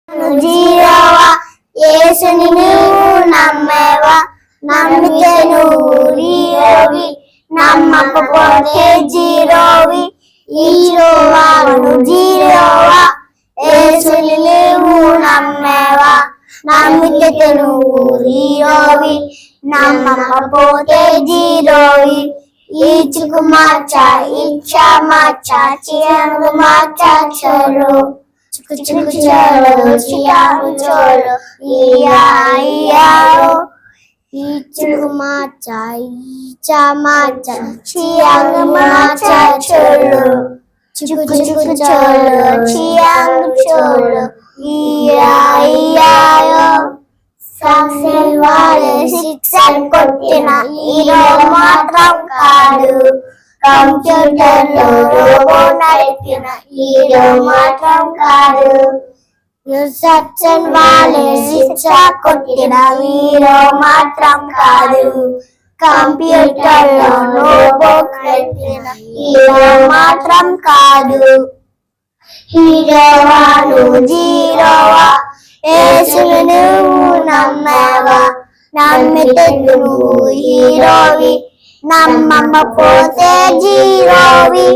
జీరోవా యేసుని నువ్వు నమ్మేవా నమ్మితే నువ్వు హీరోవి నమ్మకపోతే జీరోవి హీరోవా నువ్వు జీరోవా యేసుని నువ్వు నమ్మేవా నమ్మితే నువ్వు హీరోవి నమ్మకపోతే జీరోవి ఈచుకు మార్చా ఇచ్చా మార్చా చిరంగు మార్చా చలో చుకు చుకు చలో చియాకు చలో ఇయాయో ఈచుకు మార్చా ఇచ్చా మార్చా చిరంగు మార్చా చలో చుకు చుకు చలో చియంగు చలో ఇయాయో సక్సెస్ వాడే సిక్సర్ కొట్టిన హీరో మాత్రం కాదు కంప్యూటర్ లో రోబో నడిపిన హీరో మాత్రం కాదు సక్సెస్ వాడే సిక్సర్ కొట్టిన హీరో మాత్రం కాదు కంప్యూటర్ లో రోబో నడిపిన హీరో మాత్రం కాదు హీరోవా నువ్వు జీరోవా యేసుని నువ్వు నమ్మేవా నమ్మితే నువ్వు హీరోవి నమ్మకపోతే జీరోవి.